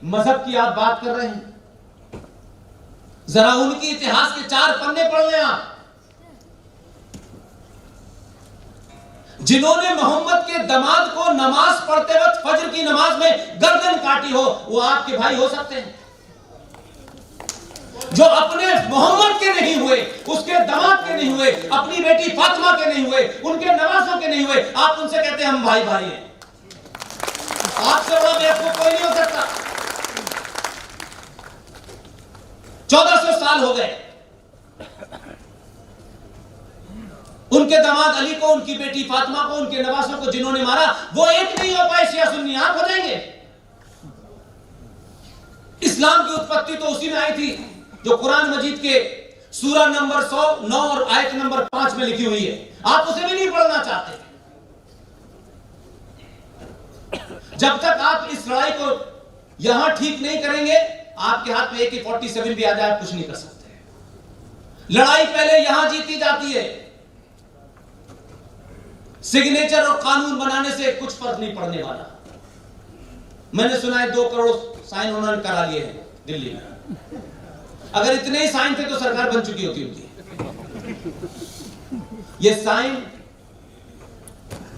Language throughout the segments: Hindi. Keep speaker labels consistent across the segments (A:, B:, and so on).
A: मजहब की आप बात कर रहे हैं, जरा उनकी इतिहास के 4 पन्ने पढ़ लें आप। जिन्होंने मोहम्मद के दामाद को नमाज पढ़ते वक्त फजर की नमाज में गर्दन काटी हो, वो आपके भाई हो सकते हैं। जो अपने मोहम्मद के नहीं हुए, उसके दामाद के नहीं हुए, अपनी बेटी फातिमा के नहीं हुए, उनके नवासों के नहीं हुए, आप उनसे कहते हैं हम भाई भाई हैं। आपसे बड़ा बेवकूफ कोई नहीं हो सकता। 1400 साल हो गए उनके दामाद अली को, उनकी बेटी फातिमा को, उनके नवासों को जिन्होंने मारा, वो एक नहीं हो पाए शिया सुन्नी, आप हो जाएंगे। इस्लाम की उत्पत्ति तो उसी में आई थी जो कुरान मजीद के सूरा नंबर 109 और आयत नंबर 5 में लिखी हुई है। आप उसे भी नहीं पढ़ना चाहते। जब तक आप इस लड़ाई को यहां ठीक नहीं करेंगे, आपके हाथ में AK-47 भी आ जाए, आप कुछ नहीं कर सकते। लड़ाई पहले यहां जीती जाती है। सिग्नेचर और कानून बनाने से कुछ फर्क नहीं पड़ने वाला। मैंने सुना है 2 करोड़ साइन उन्होंने करा लिए हैं दिल्ली में। अगर इतने ही साइन थे तो सरकार बन चुकी होती उनकी। ये साइन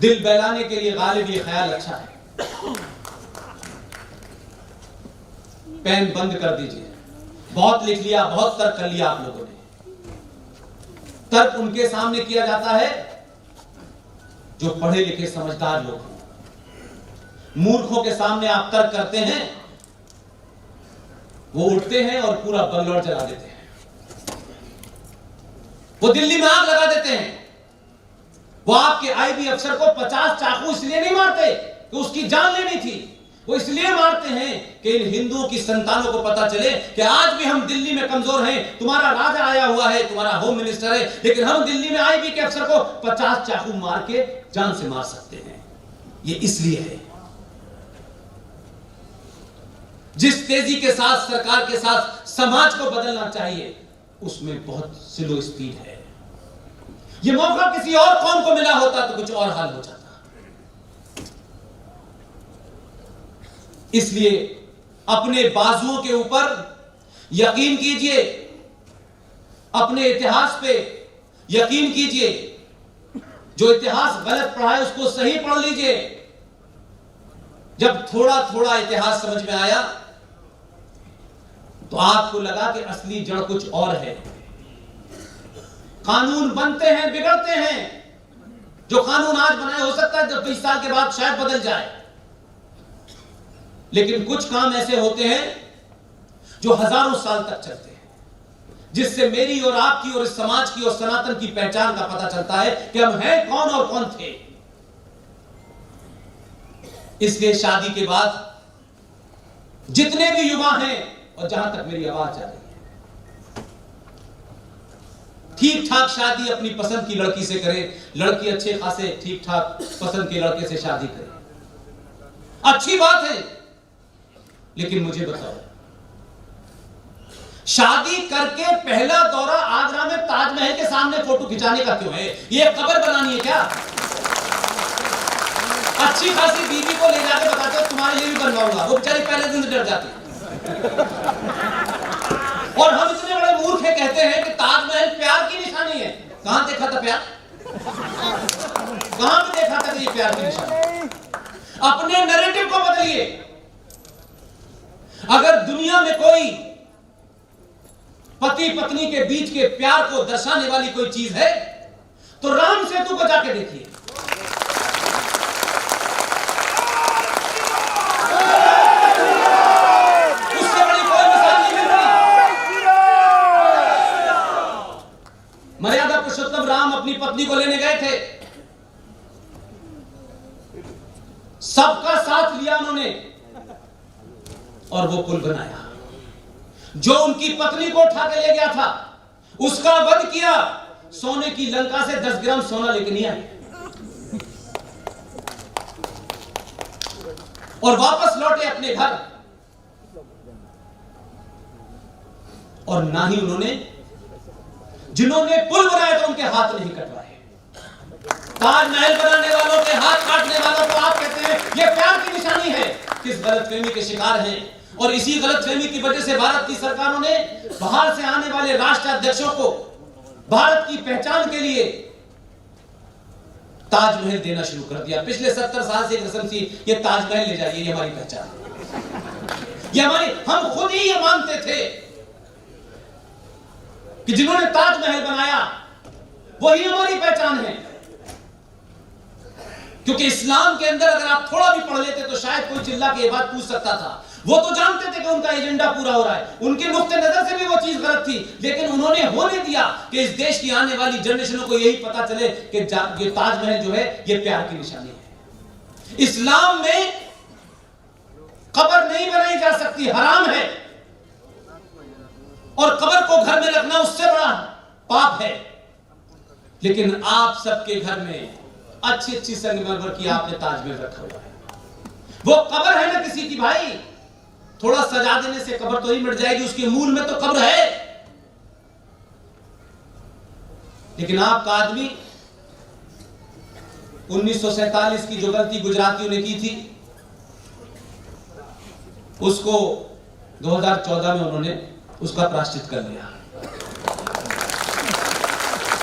A: दिल बहलाने के लिए गालिब ये ख्याल अच्छा है। पेन बंद कर दीजिए। बहुत लिख लिया, बहुत तर्क कर लिया आप लोगों ने। तर्क उनके सामने किया जाता है जो पढ़े लिखे समझदार लोग हैं। मूर्खों के सामने आप तर्क करते हैं, वो उठते हैं और पूरा बंगलौर जला देते हैं। वो दिल्ली में आग लगा देते हैं। वो आपके आईबी अफसर को 50 चाकू इसलिए नहीं मारते कि उसकी जान लेनी थी। वो इसलिए मारते हैं कि इन हिंदुओं की संतानों को पता चले कि आज भी हम दिल्ली में कमजोर हैं। तुम्हारा राजा आया हुआ है, तुम्हारा होम मिनिस्टर है, लेकिन हम दिल्ली में आईबी के अफसर को 50 चाकू मार के जान से मार सकते हैं। ये इसलिए है। जिस तेजी के साथ सरकार के साथ समाज को बदलना चाहिए, उसमें बहुत स्लो स्पीड है। यह मौका किसी और कौम को मिला होता तो कुछ और हाल हो जाता। इसलिए अपने बाजुओं के ऊपर यकीन कीजिए, अपने इतिहास पे यकीन कीजिए। जो इतिहास गलत पढ़ा है उसको सही पढ़ लीजिए। जब थोड़ा थोड़ा इतिहास समझ में आया तो आपको लगा कि असली जड़ कुछ और है। कानून बनते हैं, बिगड़ते हैं। जो कानून आज बनाए हो सकता है 20 साल के बाद शायद बदल जाए, लेकिन कुछ काम ऐसे होते हैं जो हजारों साल तक चलते हैं, जिससे मेरी और आपकी और इस समाज की और सनातन की पहचान का पता चलता है कि हम हैं कौन और कौन थे। इसलिए शादी के बाद जितने भी युवा हैं, और जहां तक मेरी आवाज जा रही है, ठीक ठाक शादी अपनी पसंद की लड़की से करें। लड़की अच्छे खासे ठीक ठाक पसंद के लड़के से शादी करे, अच्छी बात है। लेकिन मुझे बताओ, शादी करके पहला दौरा आगरा में ताजमहल के सामने फोटो खिंचाने का क्यों है? ये कब्र बनानी है क्या? अच्छी खासी बीवी को ले जाके बताते हो तुम्हारे लिए भी बनवाऊंगा, वो बेचारी पहले दिन से डर जाती है। और हम इतने बड़े मूर्ख है, कहते हैं कि ताजमहल प्यार की निशानी है। कहां देखा था प्यार? कहां पे देखा था कि ये प्यार की निशानी? अपने नैरेटिव को बदलिए। अगर दुनिया में कोई पति पत्नी के बीच के प्यार को दर्शाने वाली कोई चीज है तो राम सेतु को जाके देखिए। उससे बड़ी कोई मिसाल नहीं मिलती। मर्यादा पुरुषोत्तम राम अपनी पत्नी को लेने गए थे, सबका साथ लिया उन्होंने और वो पुल बनाया। जो उनकी पत्नी को उठा के ले गया था उसका वध किया। सोने की लंका से 10 ग्राम सोना लेके नहीं आए और वापस लौटे अपने घर। और ना ही उन्होंने, जिन्होंने पुल बनाया था उनके हाथ नहीं कटवाए। ताजमहल बनाने वालों के हाथ काटने वालों को आप कहते हैं ये प्यार की निशानी है। किस गलतफहमी के शिकार हैं और इसी गलतफहमी की वजह से भारत की सरकारों ने बाहर से आने वाले राष्ट्राध्यक्षों को भारत की पहचान के लिए ताजमहल देना शुरू कर दिया। पिछले 70 साल से एक रस्म थी, ये ताजमहल ले जाइए, ये हमारी पहचान, ये हमारी, हम खुद ही ये मानते थे कि जिन्होंने ताजमहल बनाया वही हमारी पहचान है। क्योंकि इस्लाम के अंदर अगर आप थोड़ा भी पढ़ लेते तो शायद कोई चिल्ला के ये बात पूछ सकता था। वो तो जानते थे कि उनका एजेंडा पूरा हो रहा है, उनके नुक्ते नजर से भी वो चीज गलत थी, लेकिन उन्होंने होने दिया कि इस देश की आने वाली जनरेशनों को यही पता चले कि ये ताजमहल जो है ये प्यार की निशानी है। इस्लाम में कब्र नहीं बनाई जा सकती, हराम है, और कब्र को घर में रखना उससे बड़ा पाप है। लेकिन आप सबके घर में अच्छी अच्छी संगमरमर की आपने ताजमहल रखा हुआ है। वो कब्र है ना किसी की भाई, थोड़ा सजा देने से कब्र तो ही मिट जाएगी, उसके मूल में तो कब्र है। लेकिन आपका आदमी 1947 की जो गलती गुजरातियों ने की थी उसको 2014 में उन्होंने उसका प्रायश्चित कर लिया।